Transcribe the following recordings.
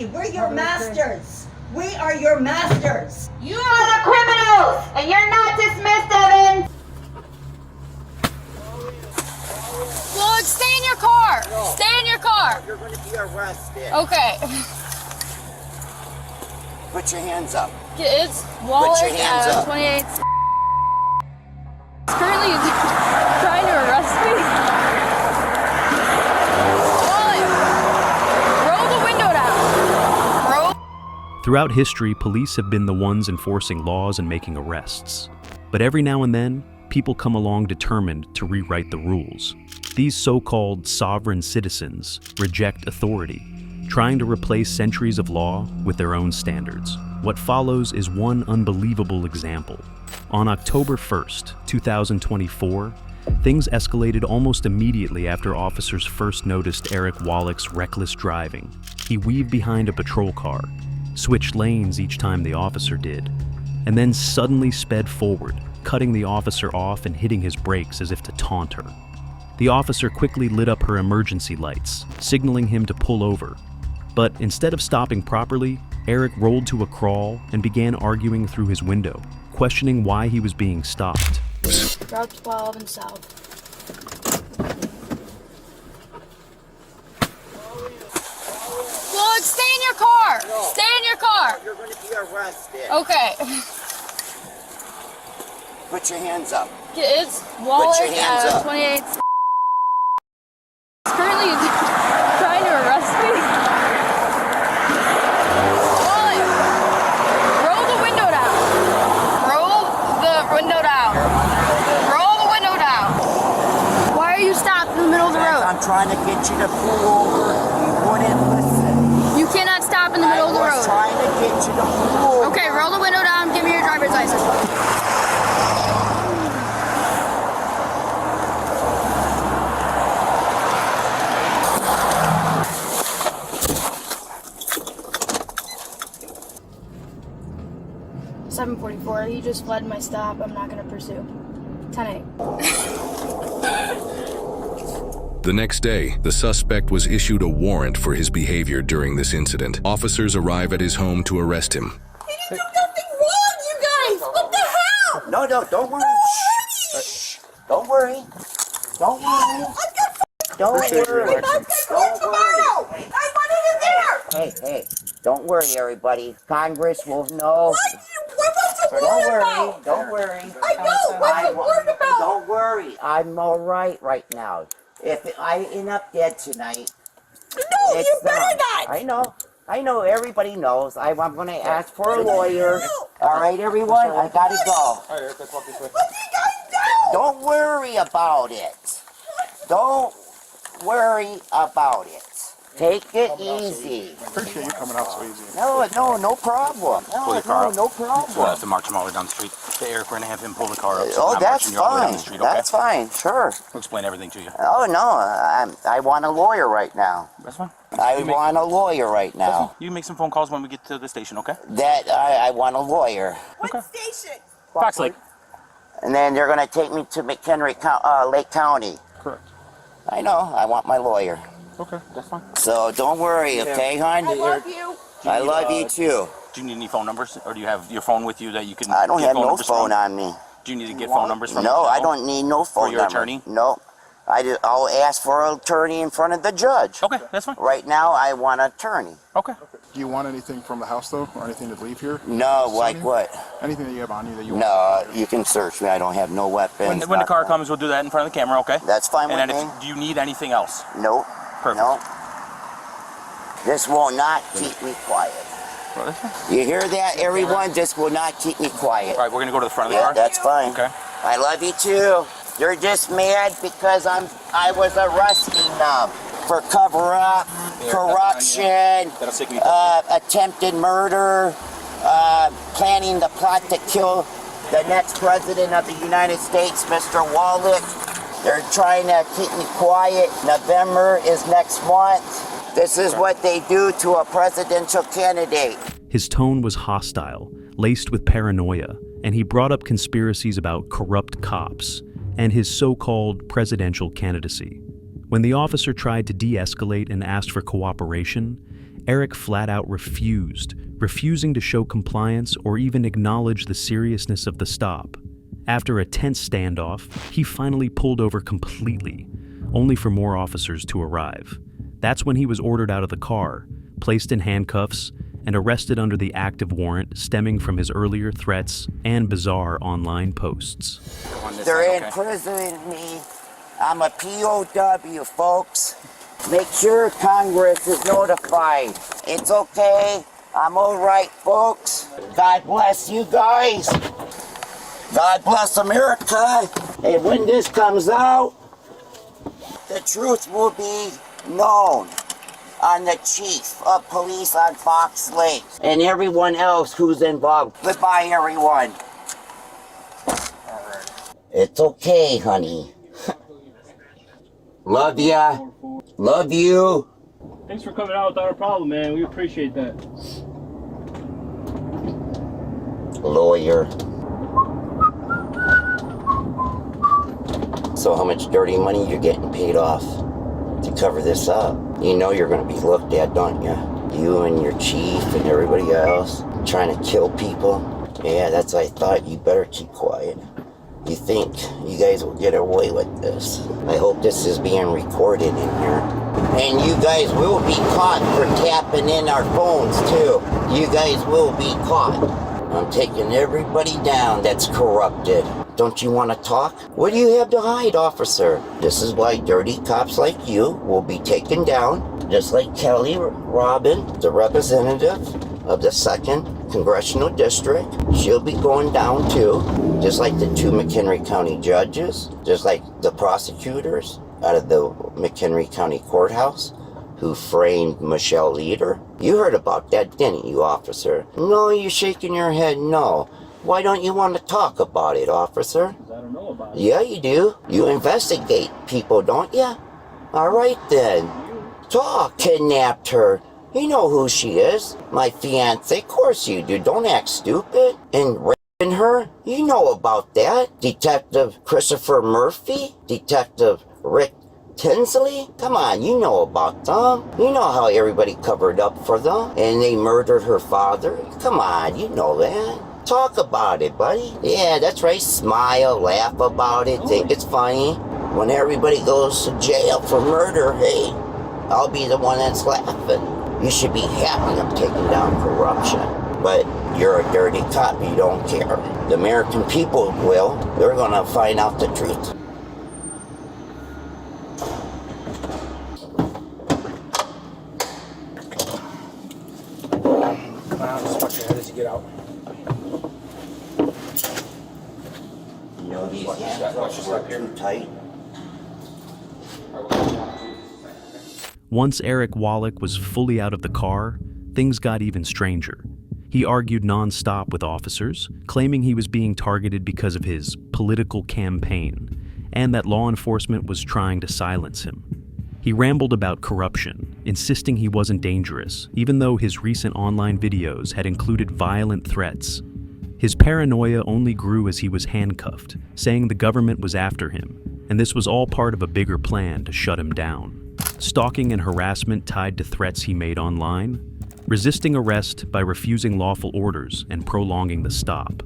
We're your masters. We are your masters. You are the criminals, and you're not dismissed, Evan. Well, stay in your car. No. Stay in your car. You're going to be arrested. Okay. Put your hands up. It's Wallace Put your hands up. 28. He's currently trying to arrest me. Wallace, roll the window down. Roll. Throughout history, police have been the ones enforcing laws and making arrests. But every now and then, people come along determined to rewrite the rules. These so-called sovereign citizens reject authority, trying to replace centuries of law with their own standards. What follows is one unbelievable example. On October 1st, 2024, things escalated almost immediately after officers first noticed Eric Wallach's reckless driving. He weaved behind a patrol car, switched lanes each time the officer did, and then suddenly sped forward, cutting the officer off and hitting his brakes as if to taunt her. The officer quickly lit up her emergency lights, signaling him to pull over. But instead of stopping properly, Eric rolled to a crawl and began arguing through his window, questioning why he was being stopped. Route 12 and south. Well, stay in your car. No. Stay in your car. You're going to be arrested. Okay. Put your hands up. It's Wallace Put your hands up. 28. He's currently trying to arrest me. Wallace, roll the window down. Roll the window down. Roll the window down. Why are you stopped in the middle of the road? I'm trying to get you to pull over. You wouldn't listen. You cannot stop in the middle of the I was road. trying to get you to pull over. Okay, roll the window down. Give me your driver's license. $7.44. He just fled my stop. I'm not going to pursue. 10-8. The next day, the suspect was issued a warrant for his behavior during this incident. Officers arrive at his home to arrest him. He didn't do nothing wrong, you guys. What the hell? No, don't worry. Shh. Don't worry. Don't worry. Don't worry. My mom's going tomorrow. I wanted it there. Hey, don't worry, everybody. Congress will know. What was the Don't word worry. about? Don't worry. I know. What's the word about? Don't worry. I'm all right now. If I end up dead tonight, No, you it's better done. not. I know. Everybody knows. I'm going to ask for a lawyer. All right, everyone. I gotta go. What do you guys do? Don't worry about it. Don't worry about it. Take it easy. Appreciate you coming out so easy. No problem. No We'll problem. have to march him all the way down the street. Eric, we're going to have him pull the car up. So Oh, we're not that's marching you all the way down fine. the street, okay? That's fine. Sure. We'll explain everything to you. Oh no, I want a lawyer right now. That's fine. I want a lawyer right now. You can make some phone calls when we get to the station, okay? That I want a lawyer. What station? Fox Lake. And then they're gonna take me to McHenry, Lake County. Correct. I know. I want my lawyer. Okay, that's fine. So don't worry, okay, hon? I love you. I love you too. Do you need any phone numbers? Or do you have your phone with you that you can I don't get have phone no numbers phone from? on me. Do you need to get phone numbers from No, the I town? don't need no phone your number. attorney? No. I'll ask for an attorney in front of the judge. Okay, that's fine. Right now, I want an attorney. Okay. Do you want anything from the house though, or anything to leave here? No, like what? Anything that you have on you that you No, want? you can search me. I don't have no weapons. When the car nothing. comes, we'll do that in front of the camera, okay? That's fine And with then me. do you need anything else? Nope. Perfect. Nope. This will not keep me quiet. Well, that's fine. You hear that, everyone? This will not keep me quiet. All right, we're going to go to the front of the Yeah, car. that's fine. Okay. I love you too. You're just mad because I was arresting them for cover up, corruption, That'll take me. attempted murder, planning the plot to kill the next president of the United States, Mr. Wallach. They're trying to keep me quiet. November is next month. This is what they do to a presidential candidate. His tone was hostile, laced with paranoia, and he brought up conspiracies about corrupt cops and his so-called presidential candidacy. When the officer tried to de-escalate and asked for cooperation, Eric flat out refusing to show compliance or even acknowledge the seriousness of the stop. After a tense standoff, he finally pulled over completely, only for more officers to arrive. That's when he was ordered out of the car, placed in handcuffs, and arrested under the active warrant stemming from his earlier threats and bizarre online posts. They're imprisoning me. I'm a POW, folks. Make sure Congress is notified. It's okay. I'm all right, folks. God bless you guys. God bless America. And when this comes out, the truth will be known on the chief of police on Fox Lake and everyone else who's involved. Goodbye, everyone. It's okay, honey. Love ya. Love you. Thanks for coming out without a problem, man. We appreciate that. Lawyer. So how much dirty money you're getting paid off to cover this up? You know you're going to be looked at, don't you? You and your chief and everybody else trying to kill people. Yeah, that's what I thought. You better keep quiet. You think you guys will get away with this? I hope this is being recorded in here. And you guys will be caught for tapping in our phones too. You guys will be caught. I'm taking everybody down that's corrupted. Don't you want to talk? What do you have to hide, officer? This is why dirty cops like you will be taken down, just like Kelly Robin, the representative of the 2nd Congressional District. She'll be going down too, just like the 2 McHenry County judges, just like the prosecutors out of the McHenry County Courthouse who framed Michelle Leader. You heard about that, didn't you, officer? No, you're shaking your head no. Why don't you want to talk about it, officer? I don't know about it. Yeah, you do. You investigate people, don't you? All right, then. Talk. Kidnapped her. You know who she is. My fiancée. Of course you do. Don't act stupid. And raping her? You know about that. Detective Christopher Murphy? Detective Rick Tinsley? Come on, you know about them. You know how everybody covered up for them. And they murdered her father. Come on, you know that. Talk about it, buddy. Yeah, that's right. Smile, laugh about it, think it's funny. When everybody goes to jail for murder, hey, I'll be the one that's laughing. You should be happy I'm taking down corruption. But you're a dirty cop, you don't care. The American people will. They're gonna find out the truth. Come on, just watch your head as you get out. You know these hands are too tight. Once Eric Wallach was fully out of the car, things got even stranger. He argued nonstop with officers, claiming he was being targeted because of his political campaign, and that law enforcement was trying to silence him. He rambled about corruption, insisting he wasn't dangerous, even though his recent online videos had included violent threats. His paranoia only grew as he was handcuffed, saying the government was after him, and this was all part of a bigger plan to shut him down. Stalking and harassment tied to threats he made online, resisting arrest by refusing lawful orders and prolonging the stop,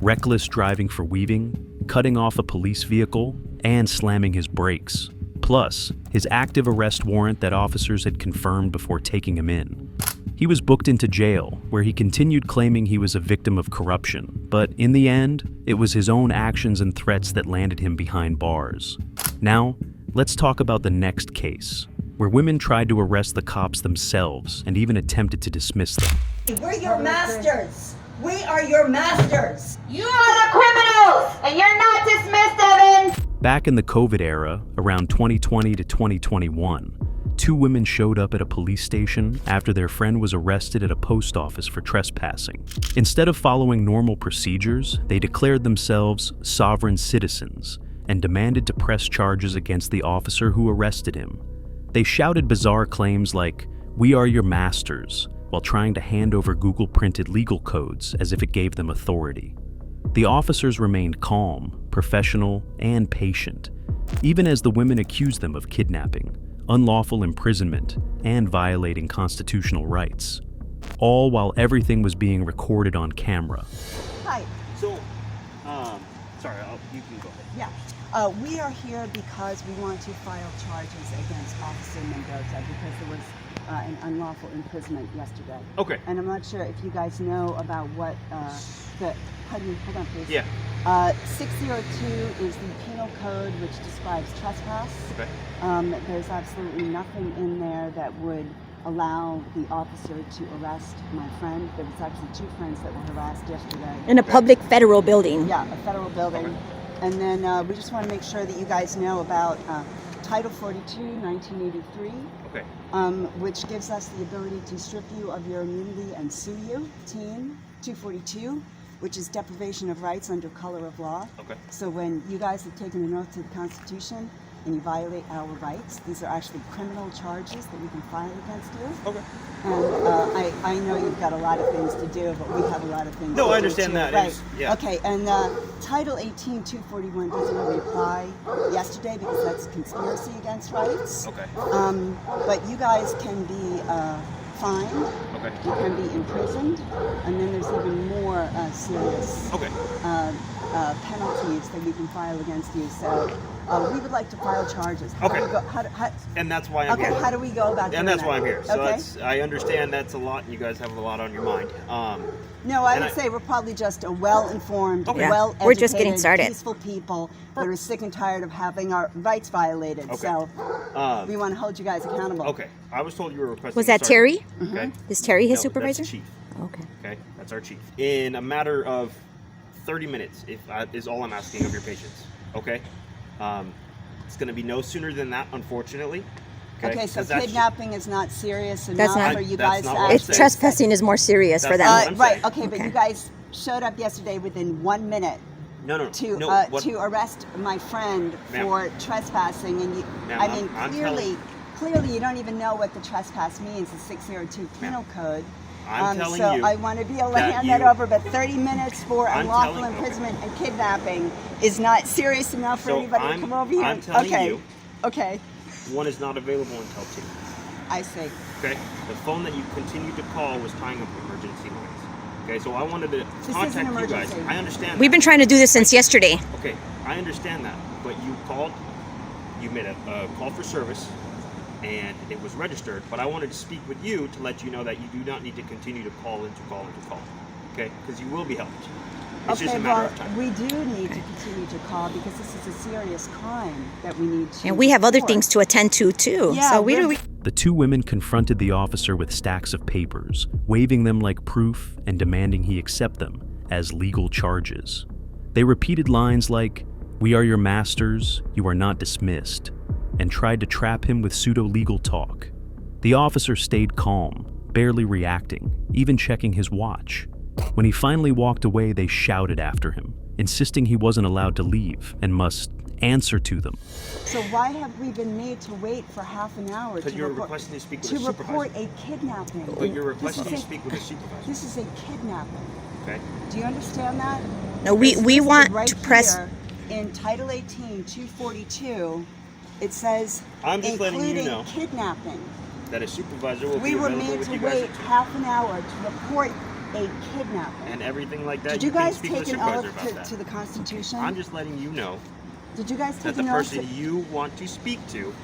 reckless driving for weaving, cutting off a police vehicle, and slamming his brakes. Plus, his active arrest warrant that officers had confirmed before taking him in. He was booked into jail, where he continued claiming he was a victim of corruption, but in the end, it was his own actions and threats that landed him behind bars. Now, let's talk about the next case, where women tried to arrest the cops themselves and even attempted to dismiss them. We're your masters. We are your masters. You are the criminals, and you're not dismissed, Evan. Back in the COVID era, around 2020 to 2021, 2 women showed up at a police station after their friend was arrested at a post office for trespassing. Instead of following normal procedures, they declared themselves sovereign citizens and demanded to press charges against the officer who arrested him. They shouted bizarre claims like, "We are your masters," while trying to hand over Google-printed legal codes as if it gave them authority. The officers remained calm, professional, and patient, even as the women accused them of kidnapping, unlawful imprisonment, and violating constitutional rights. All while everything was being recorded on camera. Hi. So, sorry, you can go ahead. Yeah. We are here because we want to file charges against Officer Mendoza because there was an unlawful imprisonment yesterday. Okay. And I'm not sure if you guys know about what hold on please. Yeah. 602 is the penal code which describes trespass. Okay. There's absolutely nothing in there that would allow the officer to arrest my friend. There was actually 2 friends that were harassed yesterday. In a public federal building. Yeah, a federal building. Okay. And then we just want to make sure that you guys know about Title 42, 1983, Okay. which gives us the ability to strip you of your immunity and sue you. Team 242, which is deprivation of rights under color of law. Okay. So when you guys have taken an oath to the Constitution and you violate our rights, these are actually criminal charges that we can file against you. Okay. And I know you've got a lot of things to do, but we have a lot of things to do. No, I understand too. that. Right. It's- yeah. Okay, and Title 18, 241 doesn't really apply yesterday because that's conspiracy against rights. Okay. But you guys can be fined, Okay. you can be imprisoned, and then there's even more serious Okay. penalties that we can file against you. So we would like to file charges. How Okay. do we go, how, And that's why I'm okay, here. how do we go about doing And that's that? why I'm here. So Okay. I understand that's a lot, and you guys have a lot on your mind. No, I And would I- say we're probably just a well-informed, Okay. Yeah. well-educated, We're just getting started. peaceful people that are sick and tired of having our rights violated. Okay. So we want to hold you guys accountable. Okay. I was told you were requesting. Was that a sergeant. Terry? Okay. Is Terry his No, supervisor? That's the chief. Okay. Okay. That's our chief. In a matter of 30 minutes, is all I'm asking of your patience. Okay. It's going to be no sooner than that, unfortunately. Okay, so 'Cause that's- kidnapping is not serious That's enough not- for you that's guys not to what I'm It's saying. trespassing is more serious for That's them. what I'm right, saying. okay, but you guys showed up yesterday within 1 minute No. to arrest my friend Ma'am. for trespassing, and you, Ma'am, I mean, I'm clearly you don't even know what the trespass means, the 602 penal code. I'm telling so you I want to be able to that hand that you- over, but 30 minutes for I'm unlawful telling- okay. imprisonment and kidnapping is not serious enough for So anybody to come over here. I'm telling okay. you, Okay, one is not available until 2. I see. Okay. The phone that you continued to call was tying up emergency lines. Okay. So I wanted to This is contact an you guys. emergency. I understand. We've been trying to do this since yesterday. Okay, I understand that, but you called, you made a call for service, and it was registered, but I wanted to speak with you to let you know that you do not need to continue to call and to call and to call, okay? Because you will be helped. It's just Okay, a matter well, of time. we do need to continue to call because this is a serious crime that we need to And we have other report. things to attend to too. Yeah, So we're- The 2 women confronted the officer with stacks of papers, waving them like proof and demanding he accept them as legal charges. They repeated lines like, "We are your masters, you are not dismissed," and tried to trap him with pseudo-legal talk. The officer stayed calm, barely reacting, even checking his watch. When he finally walked away, they shouted after him, insisting he wasn't allowed to leave and must answer to them. So why have we been made to wait for half an hour Because to you're report, requesting to speak with to a supervisor. report a kidnapping? But you're This requesting is to a- speak with a supervisor. This is a kidnapping. Okay. Do you understand that? No, we It's listed want right to press. here in Title 18, 242. It says I'm just letting you including know. kidnapping. That a supervisor will We be were available made with to you guys wait at 2. half an hour to report a kidnapping. And everything like that. Did you can guys speak with take a an supervisor oath about that. to the Constitution? I'm just letting you know Did you guys that take the an oath? person you want to speak to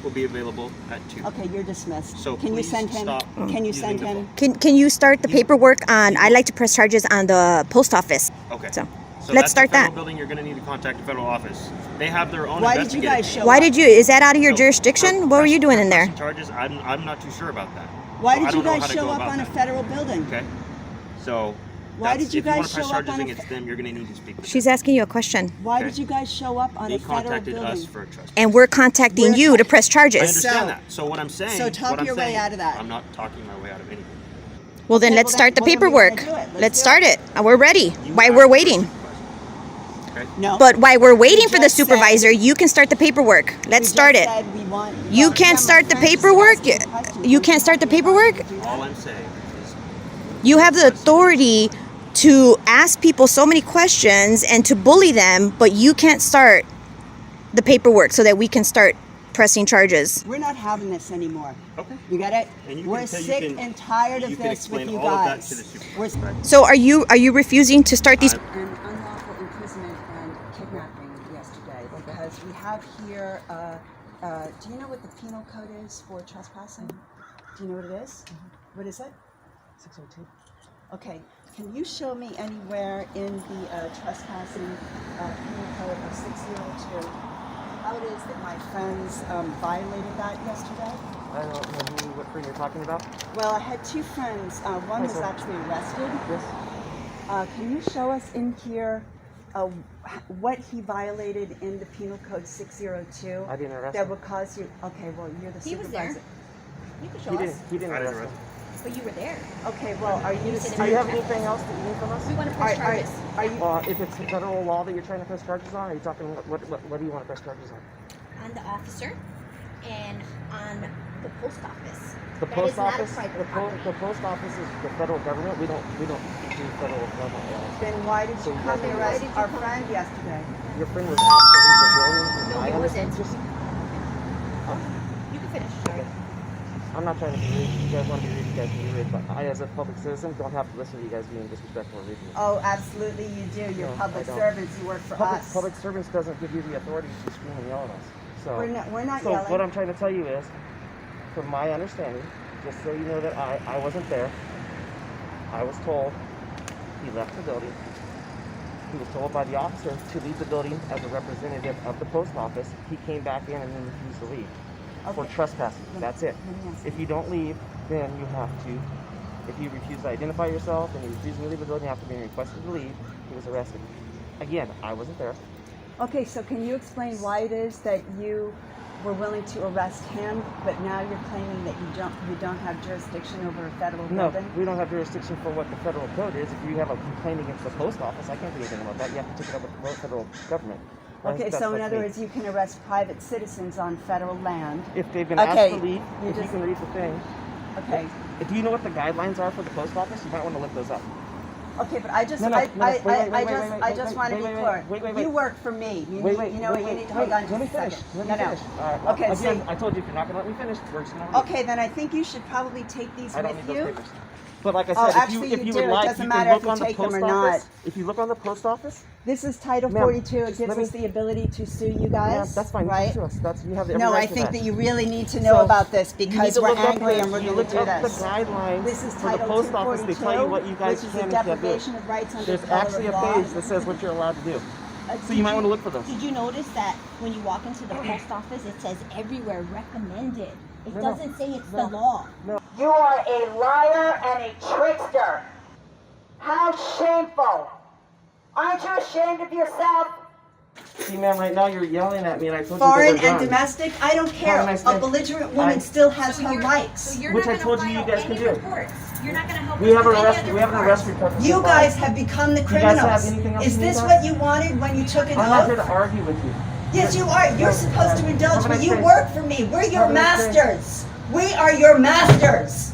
will be available at 2. Okay, you're dismissed. So can you please send him? stop Can you using send the him? phone. Can you start the paperwork on? I'd like to press charges on the post office. Okay. So, So let's that's start the federal that. building. You're going to need to contact the federal office. They have their own. Why did you guys show Why up? did you? Is that out of your No, jurisdiction? for What were you doing in there? pressing Charges. I'm not too sure about that. Why So I did you don't know guys how to show go up about on a that. federal building? Okay. So. Why that's- did you if you want guys to press show up charges on a against them, you're going to need to speak with them. She's asking you a question, Why Okay. did you guys show up on They a federal contacted building? us for a trespass. and we're contacting We're you to press I charges. understand So- that. So what I'm saying. so talk what I'm your way saying, out of that. I'm not talking my way out of anything. Well, then Okay, let's well, start the then- well, then we're paperwork. gonna do it. Let's Let's do start it. We're ready. You While asked we're for a waiting. supervisor. Okay. No. But while we're waiting for the just said- supervisor, you can start the paperwork. We Let's just start it. said we want- You well, can't yeah, my start the friend just paperwork. asked me a question. You can't start the paperwork. All I'm saying is. You have the authority to ask people so many questions and to bully them, but you can't start the paperwork so that we can start pressing charges. We're not having this anymore. Okay. You get it? And you We're can- sick you can- and tired you of can this explain with you all of that guys. to the supervisor. We're So are you refusing to start these? an unlawful imprisonment and kidnapping yesterday because we have here. Do you know what the penal code is for trespassing? Do you know what it is? What is it? 602. Okay. Can you show me anywhere in the trespassing penal code of 602 how it is that my friends violated that yesterday? I don't know what friend you're talking about. Well, I had two friends. One was actually arrested. Yes. Can you show us in here what he violated in the Penal Code 602? I didn't arrest that him. would cause you. Okay, well, you're the He was supervisor. there. You can show He us. didn't. He didn't I didn't arrest arrest him. But you were there. Okay, well, are you? Do you have anything else that you need from us? We want to press charges. Are you? If it's federal law that you're trying to press charges on, are you talking? What do you want to press charges on? On the officer and on the post office. The That post is not a office. private property. The post office is the federal government. We don't do federal government laws. Then why did you So you come guys to are- arrest our friend yesterday? Your friend was asked to leave the building. No, I he understand. wasn't. Just, You can finish. I'm not trying to be rude. If you guys want to be rude, you guys can be rude. But I, as a public citizen, don't have to listen to you guys being disrespectful or rude. to me. Oh, absolutely, you do. You're No, public I don't. servants. You work for us. Public servants doesn't give you the authority to scream and yell at us. So We're not So yelling. what I'm trying to tell you is, from my understanding, just so you know that I wasn't there, I was told he left the building. He was told by the officer to leave the building as a representative of the post office. He came back in and then refused to leave for Okay. trespassing. That's it. Let me ask If you don't leave, then you have to, if you refuse to identify yourself and you refuse to leave the building after being requested to leave, he was arrested. Again, I wasn't there. Okay, so can you explain why it is that you were willing to arrest him, but now you're claiming that you don't have jurisdiction over a federal No, building? we don't have jurisdiction for what the federal code is. If you have a complaint against the post office, I can't do anything about that. You have to take it up with the federal government. Okay, so in that's other me. words, you can arrest private citizens on federal land. If they've been Okay, asked to leave, you if you just- can read the thing. Okay. If you know what the guidelines are for the post office, you might want to look those up. Okay, but I just No, no, I, no, I, wait, wait, I, wait, I wait, just wait, I wait, just wait, want to be wait, clear. wait. You work for me. You Wait, need, you know what, you need to hold on just let me a finish. second. Let No, me no. finish. All right. Okay, Again, so I told you if you're not going to let me finish, we're just going to okay, then I think you should probably take these I don't with need you. those papers. But like I Oh, said, actually, if you you do. would It like, doesn't you matter can if look you on the take them post or office. not. If you look on the post office, This is Title Ma'am, 42. It just gives let me- us the ability to sue you yeah, guys. that's fine. right? You can sue us. That's you have every No, right I to think that. that you really need to know So, about this You need because to we're look up angry the- and we're you going look to do up this. the guidelines This is for the Title post office. They tell you what you guys which is can the and can't do. deprivation of rights under There's color actually of a law. page that says what you're allowed to do. So you might want to look for those. Did you notice that when you walk into the post office, it says everywhere recommended? It No, doesn't say it's the law. You are a liar and a trickster. How shameful. Aren't you ashamed of yourself? See, ma'am, right now you're yelling at me, and I told Foreign you that and we're done. domestic, I don't care. Have a nice A day. belligerent woman I- still has So her you're- rights. So you're Which not I told you gonna you guys file can any do. reports. You're not going to help We us have with an any arrest. other We have an reports. arrest report. You guys have become the guys criminals. have anything else Is you need this done? what you wanted when you took an I'm not here oath? to argue with you. Yes, you are. You're supposed to indulge Have a me. nice You day. work for me. We're your Have a nice day. masters. We are your masters.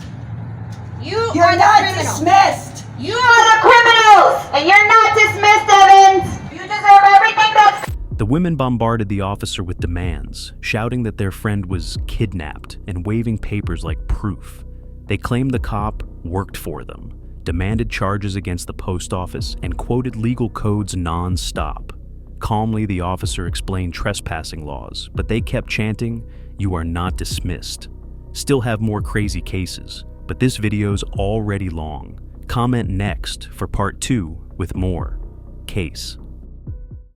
You You're are the not criminal. dismissed. You are the criminals, and you're not dismissed, Evans. You deserve everything that's The women bombarded the officer with demands, shouting that their friend was kidnapped and waving papers like proof. They claimed the cop worked for them, demanded charges against the post office, and quoted legal codes non-stop. Calmly, the officer explained trespassing laws, but they kept chanting, "You are not dismissed." Still have more crazy cases, but this video's already long. Comment next for part 2 with more. Case.